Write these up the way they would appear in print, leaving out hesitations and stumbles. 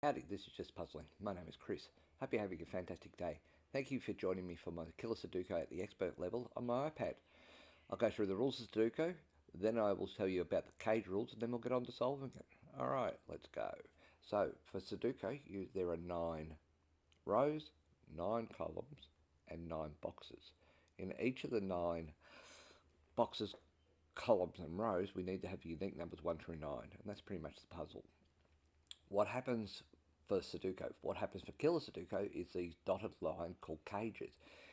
Howdy, this is Just Puzzling. My name is Chris. Hope you're having a fantastic day. Thank you for joining me for my Killer Sudoku at the expert level on my iPad. I'll go through the rules of Sudoku, then I will tell you about the cage rules, and then we'll get on to solving it. Alright, let's go. So, for Sudoku, there are 9 rows, 9 columns, and 9 boxes. In each of the 9 boxes, columns, and rows, we need to have the unique numbers 1 through 9, and that's pretty much the puzzle. What happens for Sudoku, what happens for Killer Sudoku is these dotted lines called cages.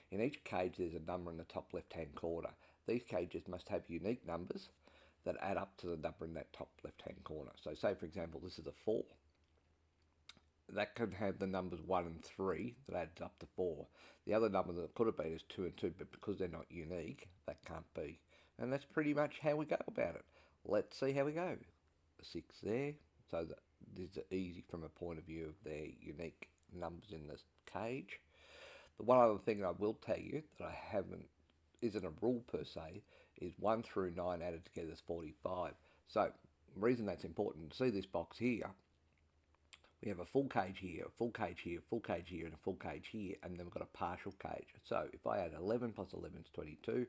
In each cage there's a number in the top left hand corner. These cages must have unique numbers that add up to the number in that top left hand corner. So say for example this is a 4. That can have the numbers 1 and 3 that adds up to 4. The other number that could have been is 2 and 2, but because they're not unique, that can't be. And that's pretty much how we go about it. Let's see how we go. 6 there, so that this is easy from a point of view of their unique numbers in this cage. The one other thing I will tell you that isn't a rule per se, is 1 through 9 added together is 45. So the reason that's important, to see this box here, we have a full cage here, a full cage here, a full cage here, and a full cage here, and then we've got a partial cage. So if I add 11 plus 11 is 22,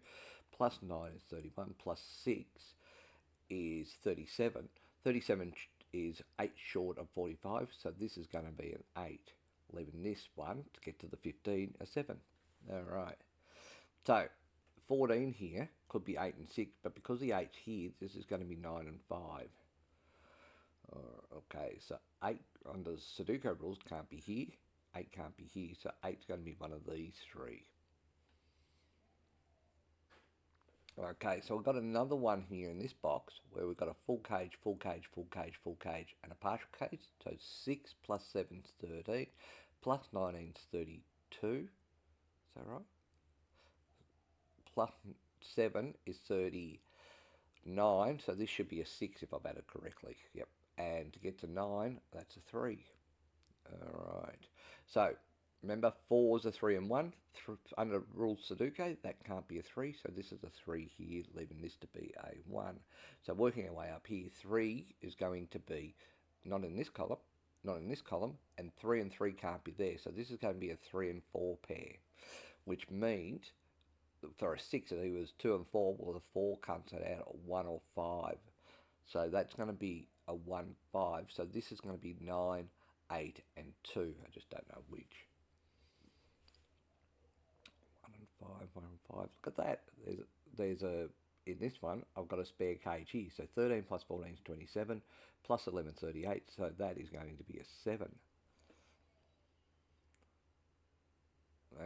plus 9 is 31, plus 6 is 37. 37 is 8 short of 45, so this is going to be an 8, leaving this one to get to the 15 a 7. Alright, so 14 here could be 8 and 6, but because the 8's here, this is going to be 9 and 5. Okay, so 8 under Sudoku rules can't be here, 8 can't be here, so 8's going to be one of these three. Okay, so we've got another one here in this box where we've got a full cage, full cage, full cage, full cage, and a partial cage. So 6 plus 7 is 13, plus 19 is 32. Is that right? Plus 7 is 39, so this should be a 6 if I've added correctly. Yep, and to get to 9, that's a 3. Alright, so remember, 4 is a 3 and 1. Under rules Sudoku, that can't be a 3, so this is a 3 here, leaving this to be a 1. So working our way up here, 3 is going to be not in this column, not in this column, and 3 and 3 can't be there, so this is going to be a 3 and 4 pair, which means for a 6, if it was 2 and 4, well, the 4 comes out at 1 or 5. So that's going to be a 1, 5, so this is going to be 9, 8, and 2. I just don't know which. 1 and 5. Look at that. There's a in this one I've got a spare cage here. So 13 plus 14 is 27, plus 11 38. So that is going to be a 7.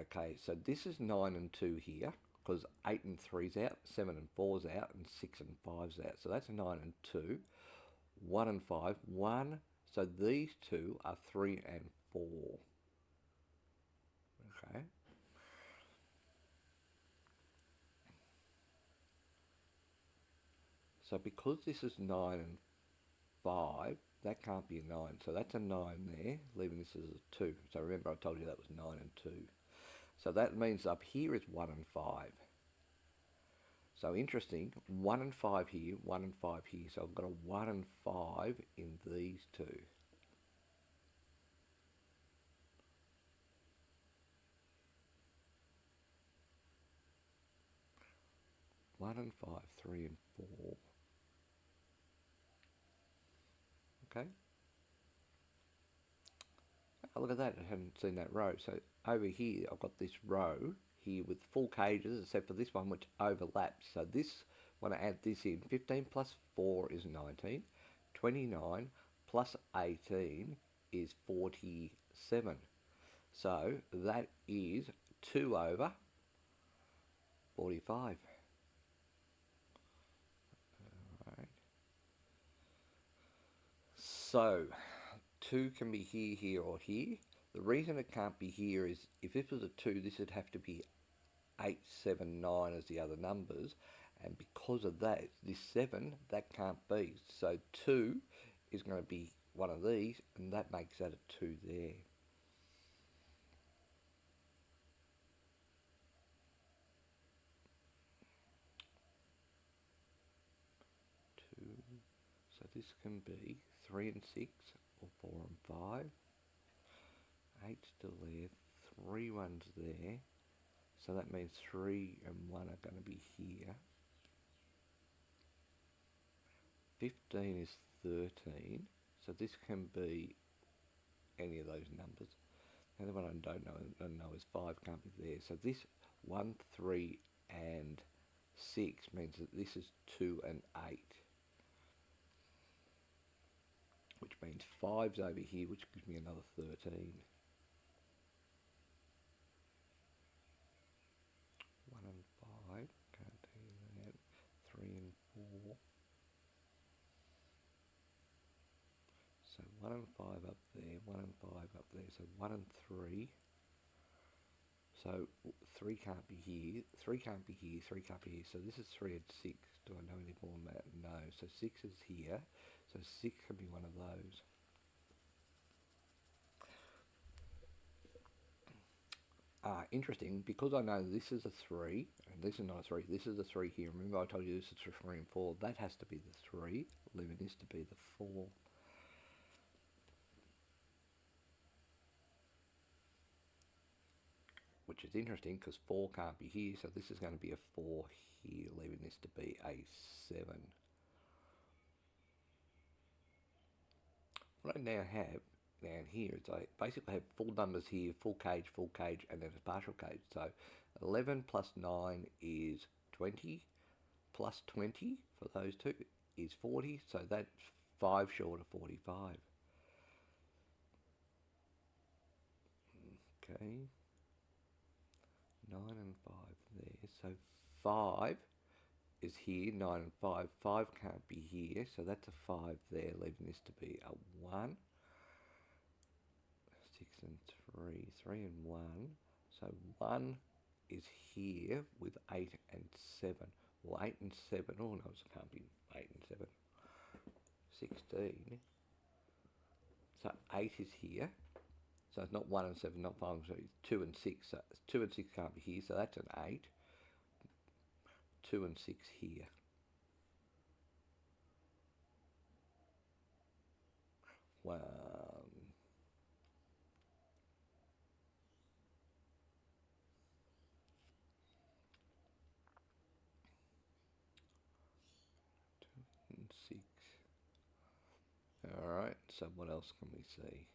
Okay, so this is 9 and 2 here because 8 and 3's out, 7 and 4's out, and 6 and 5's out. So that's 9 and 2. 1 and 5. 1. So these two are 3 and 4. Okay. So because this is 9 and 5, that can't be a 9. So that's a 9 there, leaving this as a 2. So remember I told you that was 9 and 2. So that means up here is 1 and 5. So interesting, 1 and 5 here, 1 and 5 here. So I've got a 1 and 5 in these two. One and 5, 3 and 4. Okay. Oh, look at that, I hadn't seen that row. So over here, I've got this row here with full cages, except for this one, which overlaps. So this, when I add this in, 15 plus 4 is 19. 29 plus 18 is 47. So that is 2 over 45. Alright. So 2 can be here, here, or here. The reason it can't be here is if this was a 2, this would have to be 8, 7, 9 as the other numbers. And because of that, this 7, that can't be. So 2 is going to be one of these, and that makes that a 2 there. 2. So this can be 3 and 6, or 4 and 5. 8's still there, 3 ones there. So that means 3 and 1 are going to be here. 15 is 13. So this can be any of those numbers. The other one I don't know is 5 can't be there. So this 1, 3 and 6 means that this is 2 and 8. Which means 5's over here, which gives me another 13. 1 and 5, can't do that. 3 and 4. So 1 and 5 up there, 1 and 5 up there, so 1 and 3. So 3 can't be here, 3 can't be here, 3 can't be here. So this is 3 and 6. Do I know any more than that? No. So 6 is here. So 6 can be one of those. Interesting, because I know this is a 3, and this is not a 3, this is a 3 here. Remember I told you this is 3 and 4. That has to be the 3, leaving this to be the 4. Which is interesting because 4 can't be here, so this is going to be a 4 here, leaving this to be a 7. What I now have down here is I basically have full numbers here, full cage, and then a partial cage. So 11 plus 9 is 20, plus 20 for those two is 40, so that's 5 short of 45. Okay. 9 and 5 there, so 5 is here, 9 and 5, 5 can't be here, so that's a 5 there, leaving this to be a 1, 6 and 3, 3 and 1, so 1 is here with 8 and 7, well 8 and 7, oh no, it can't be 8 and 7, 16, so 8 is here. So it's not 1 and 7, not 5, so it's 2 and 6. So 2 and 6 can't be here, so that's an 8. 2 and 6 here. One. 2 and 6. Alright, so what else can we see?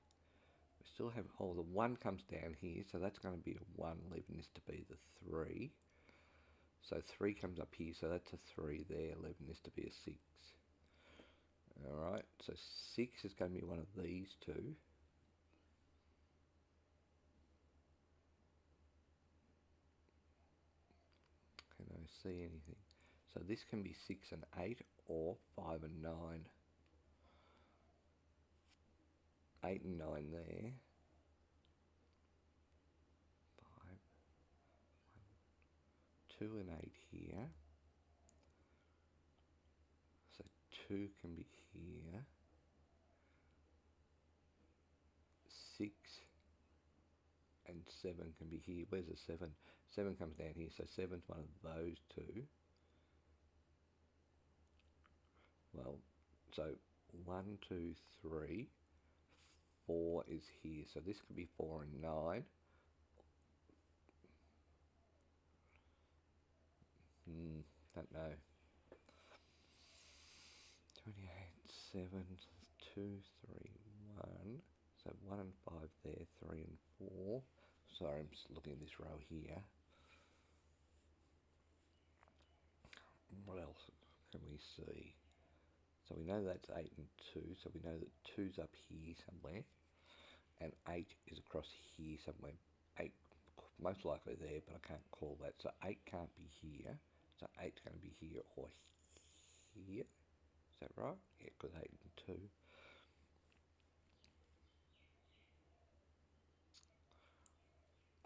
We still have, oh, the 1 comes down here, so that's going to be a 1, leaving this to be the 3. So 3 comes up here, so that's a 3 there, leaving this to be a 6. Alright, so 6 is going to be one of these two. Can I see anything? So this can be 6 and 8, or 5 and 9. 8 and 9 there. 5, 1, 2 and 8 here. So 2 can be here. 6 and 7 can be here. Where's the 7? 7 comes down here, so 7's one of those two. Well, so 1, 2, 3, 4 is here. So this could be 4 and 9. Don't know. 28, 7, 2, 3, 1. So 1 and 5 there, 3 and 4. Sorry, I'm just looking at this row here. What else can we see? So we know that's 8 and 2, so we know that 2's up here somewhere, and 8 is across here somewhere. 8 most likely there, but I can't call that. So 8 can't be here, so 8's going to be here or here. Is that right? Yeah, because 8 and 2.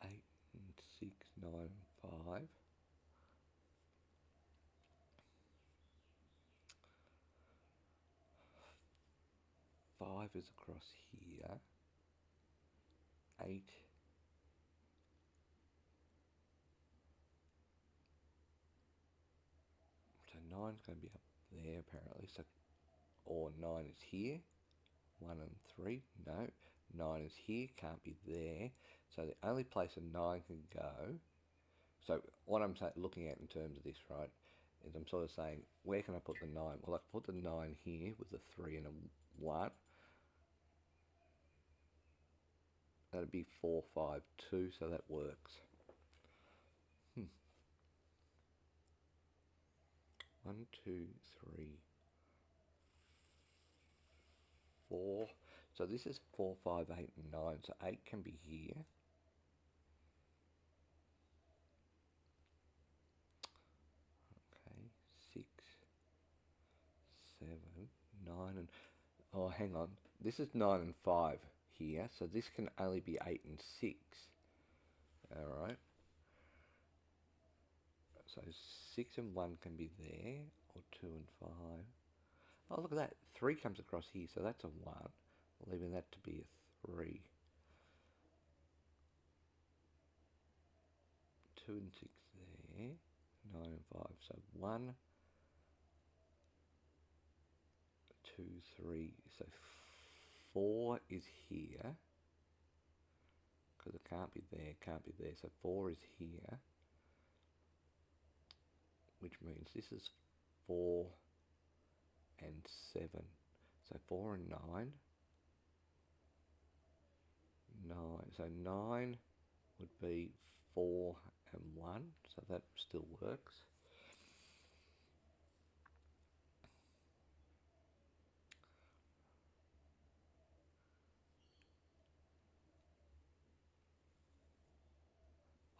8 and 6, 9 and 5. 5 is across here. 8 so 9's going to be up there apparently. So or 9 is here. 1 and 3, no. 9 is here, can't be there. So the only place a 9 can go. So what I'm looking at in terms of this, right, is I'm sort of saying, where can I put the 9? Well, I can put the 9 here with a 3 and a 1. That'd be 4, 5, 2, so that works. 1, 2, 3, 4. So this is 4, 5, 8, and 9. So 8 can be here. Okay, 6, 7, 9, and oh, hang on. This is 9 and 5 here, so this can only be 8 and 6. All right. So 6 and 1 can be there, or 2 and 5. Oh, look at that. 3 comes across here, so that's a 1. Leaving that to be a 3. 2 and 6 there. 9 and 5. So 1, 2, 3. So 4 is here. Because it can't be there, can't be there. So 4 is here. Which means this is 4 and 7. So 4 and 9. 9. So 9 would be 4 and 1. So that still works.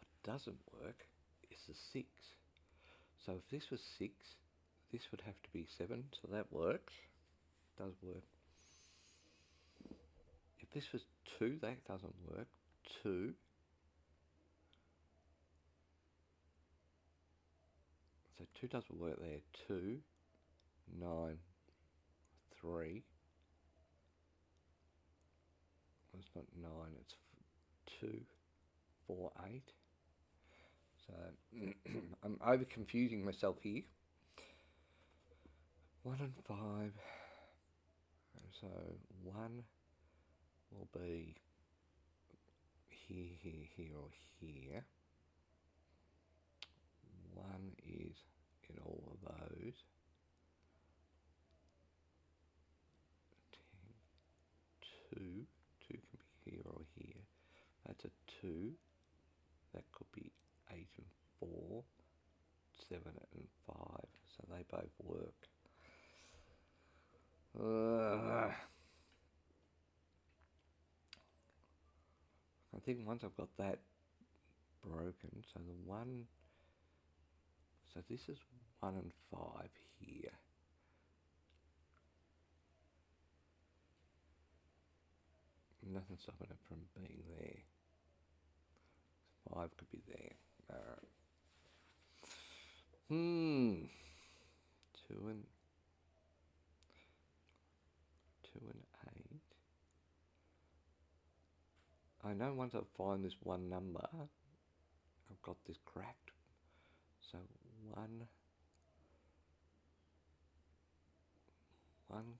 What doesn't work is the 6. So if this was 6, this would have to be 7. So that works. Does work. If this was 2, that doesn't work. 2. So 2 doesn't work there. 2, 9, 3. Well, it's not 9, it's 2, 4, 8. So I'm over confusing myself here. 1 and 5. So 1 will be here, here, here, or here. 1 is in all of those. 10, 2, 2 can be here or here. That's a 2. That could be 8 and 4, 7 and 5. So they both work. I think once I've got that broken, so the 1, so this is 1 and 5 here. Nothing stopping it from being there. 5 could be there. Alright. 2 and 8. I know once I find this one number, I've got this cracked. So 1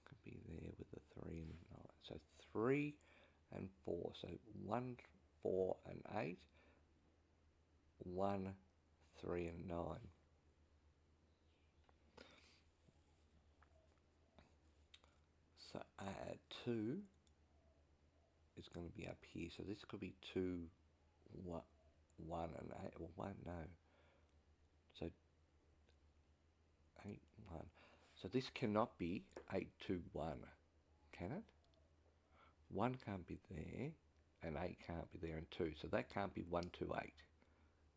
could be there with the 3 and 9. So 3 and 4. So 1, 4 and 8. 1, 3 and 9. So 2 is going to be up here. So this could be 2, 1 and 8. Well, 1, no. So 8, 1. So this cannot be 8, 2, 1. Can it? 1 can't be there, and 8 can't be there, and 2. So that can't be 1, 2, 8.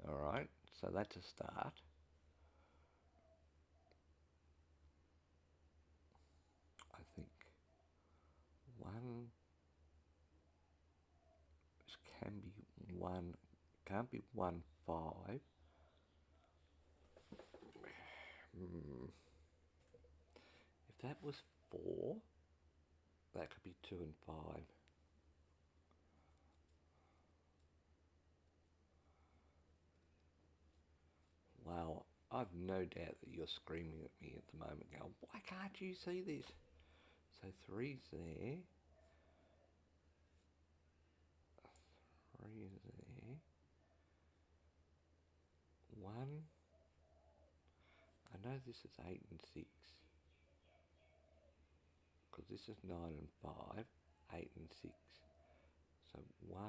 Alright, so that's a start. I think 1 can be 1, can't be 1, 5. If that was 4, that could be 2 and 5. Wow, I've no doubt that you're screaming at me at the moment going, why can't you see this? So 3's there. know this is 8 and 6, because this is 9 and 5, 8 and 6. So 1,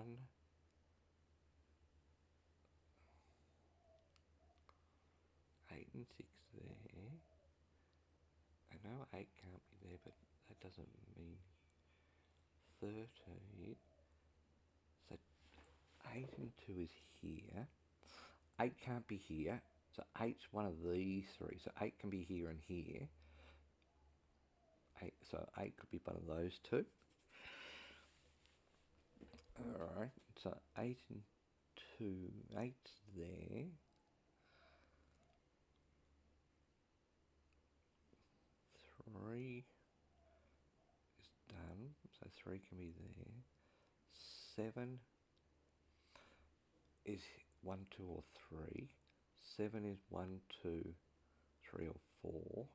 8 and 6 there. I know 8 can't be there, but that doesn't mean 13. So 8 and 2 is here. 8 can't be here. So 8's one of these three. So 8 can be here and here. 8, so 8 could be one of those two. Alright, so 8 and 2, 8's there. 3 is done, so 3 can be there. 7 is 1, 2 or 3. 7 is 1, 2, 3 or 4.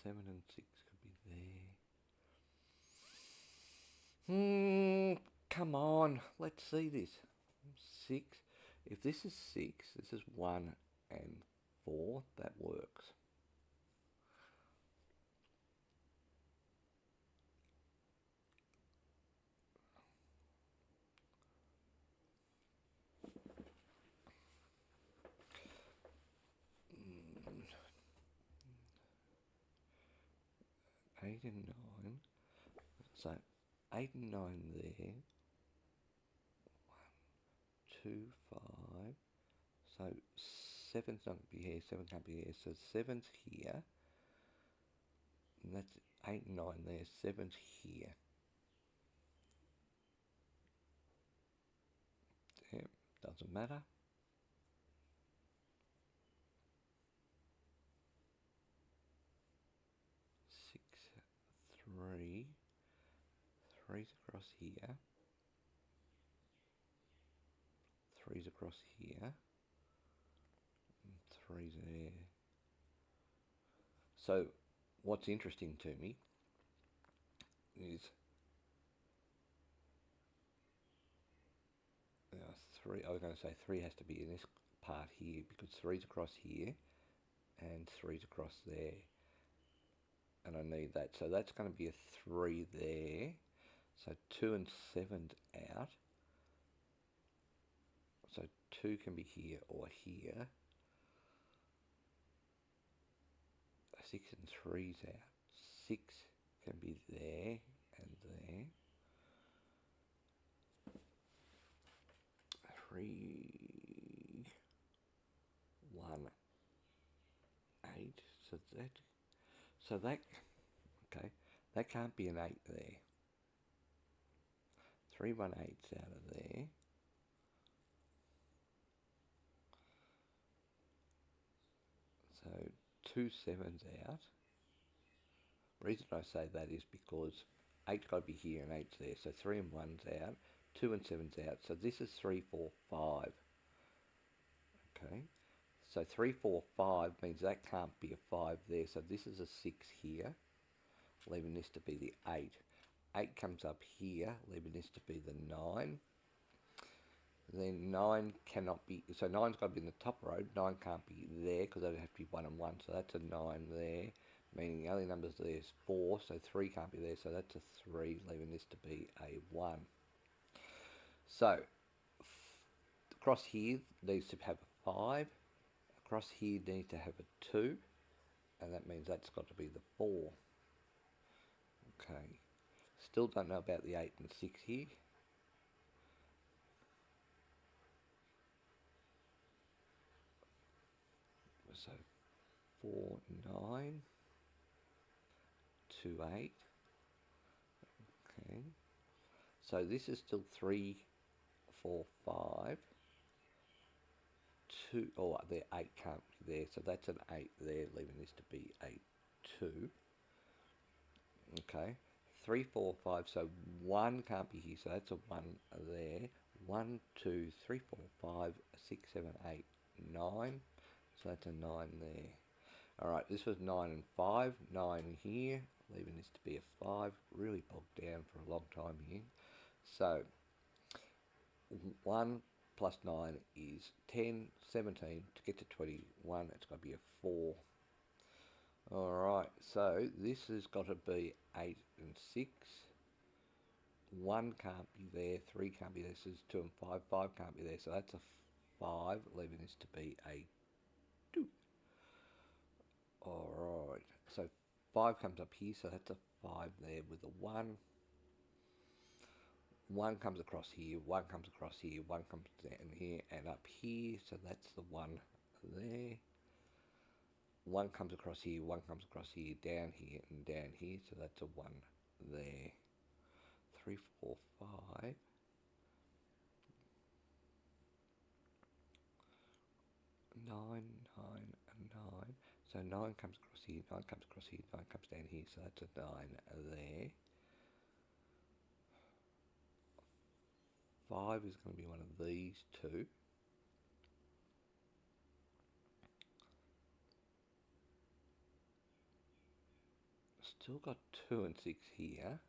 Seven and 6 could be there. Come on, let's see this. 6. If this is 6, this is 1 and 4. That works. Mm. 8 and 9. So 8 and 9 there. 1, 2, 5. So 7's not going to be here. 7 can't be here. So 7's here. And that's 8 and 9 there. 7's here. Yeah, doesn't matter. 6, 3. 3's across here. 3's across here. And 3's there. So what's interesting to me is 3. I was going to say 3 has to be in this part here because 3's across here and 3's across there. And I need that. So that's going to be a 3 there. So 2 and 7's out. So 2 can be here or here. 6 and 3's out. 6 can be there and there. 3, 1, 8. So that, okay, that can't be an 8 there. 3, 1, 8's out of there. So 2, 7's out. The reason I say that is because 8's got to be here and 8's there. So 3 and 1's out. 2 and 7's out. So this is 3, 4, 5. Okay. So 3, 4, 5 means that can't be a 5 there. So this is a 6 here, leaving this to be the 8. 8 comes up here, leaving this to be the 9. Then 9 cannot be, so 9's got to be in the top row. 9 can't be there because that'd have to be 1 and 1. So that's a 9 there, meaning the only numbers there is 4. So 3 can't be there. So that's a 3, leaving this to be a 1. So across here needs to have a 5. Across here needs to have a 2. And that means that's got to be the 4. Okay. Still don't know about the 8 and 6 here. So 4, 9, 2, 8. Okay. So this is still 3, 4, 5. 2, oh, the 8 can't be there. So that's an 8 there, leaving this to be a 2. Okay. 3, 4, 5. So 1 can't be here. So that's a 1 there. 1, 2, 3, 4, 5, 6, 7, 8, 9. So that's a 9 there. Alright, this was 9 and 5. 9 here, leaving this to be a 5. Really bogged down for a long time here. So, 1 plus 9 is 10, 17. To get to 21, it's got to be a 4. Alright, so this has got to be 8 and 6. 1 can't be there, 3 can't be there, so it's 2 and 5. 5 can't be there, so that's a 5, leaving this to be a 2. Alright, so 5 comes up here, so that's a 5 there with a 1. 1 comes across here, 1 comes across here, 1 comes down here and up here, so that's the 1 there. 1 comes across here, 1 comes across here, down here and down here, so that's a 1 there. 3, 4, 5. 9, 9 and 9. So 9 comes across here, 9 comes across here, 9 comes down here, so that's a 9 there. 5 is going to be one of these two. Still got 2 and 6 here.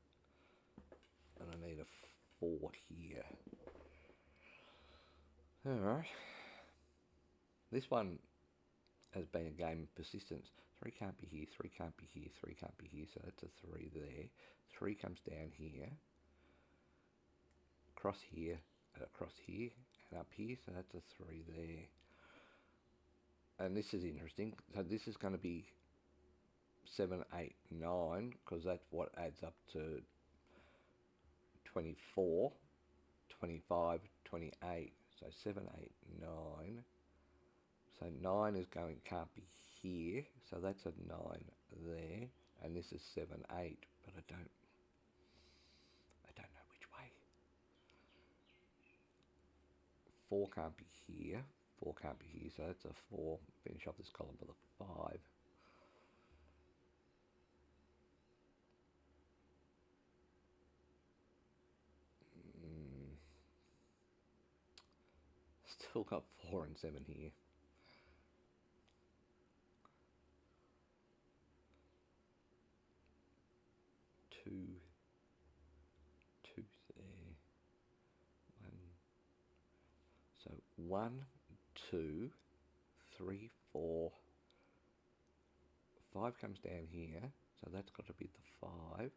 And I need a 4 here. Alright. This one has been a game of persistence. 3 can't be here, 3 can't be here, 3 can't be here, so that's a 3 there. 3 comes down here. Across here, and up here, so that's a 3 there. And this is interesting. So this is going to be 7, 8, 9, because that's what adds up to 24, 25, 28. So 7, 8, 9. So 9 is going, can't be here, so that's a 9 there. And this is 7, 8, but I don't know which way. 4 can't be here, 4 can't be here, so that's a 4. Finish off this column with a 5. Still got 4 and 7 here. 2 there. 1. So 1, 2, 3, 4. 5 comes down here, so that's got to be the 5.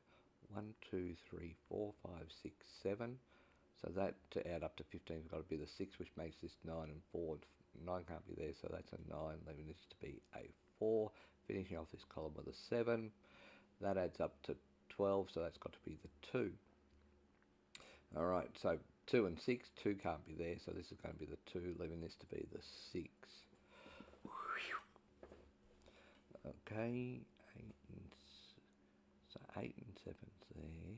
1, 2, 3, 4, 5, 6, 7. So that to add up to 15 has got to be the 6, which makes this 9 and 4. 9 can't be there, so that's a 9, leaving this to be a 4. Finishing off this column with a 7. That adds up to 12, so that's got to be the 2. Alright, so 2 and 6, 2 can't be there, so this is going to be the 2, leaving this to be the 6. Okay, 8 and 7's there.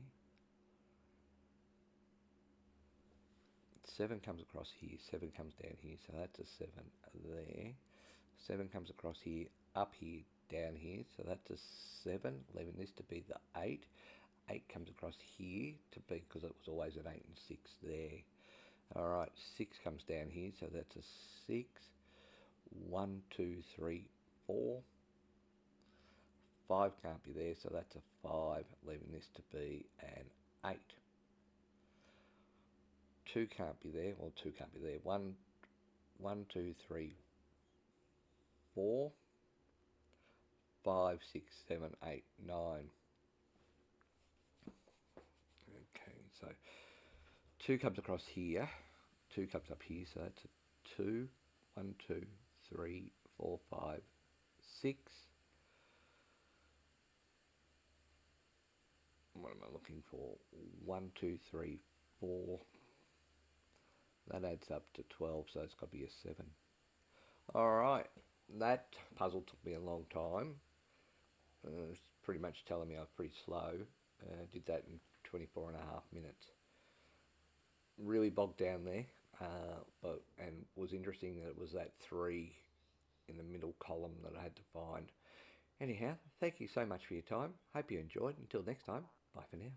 7 comes across here, 7 comes down here, so that's a 7 there. 7 comes across here, up here, down here, so that's a 7, leaving this to be the 8. 8 comes across here to be, because it was always an 8 and 6 there. Alright, 6 comes down here, so that's a 6. 1, 2, 3, 4. 5 can't be there, so that's a 5, leaving this to be an 8. 2 can't be there, well 2 can't be there. 1, 2, 3, 4. 5, 6, 7, 8, 9. Okay, so 2 comes across here, 2 comes up here, so that's a 2. 1, 2, 3, 4, 5, 6. What am I looking for? 1, 2, 3, 4. That adds up to 12, so it's got to be a 7. Alright, that puzzle took me a long time. It's pretty much telling me I was pretty slow. Did that in 24 and a half minutes. Really bogged down there, and was interesting that it was that 3 in the middle column that I had to find. Anyhow, thank you so much for your time. Hope you enjoyed. Until next time, bye for now.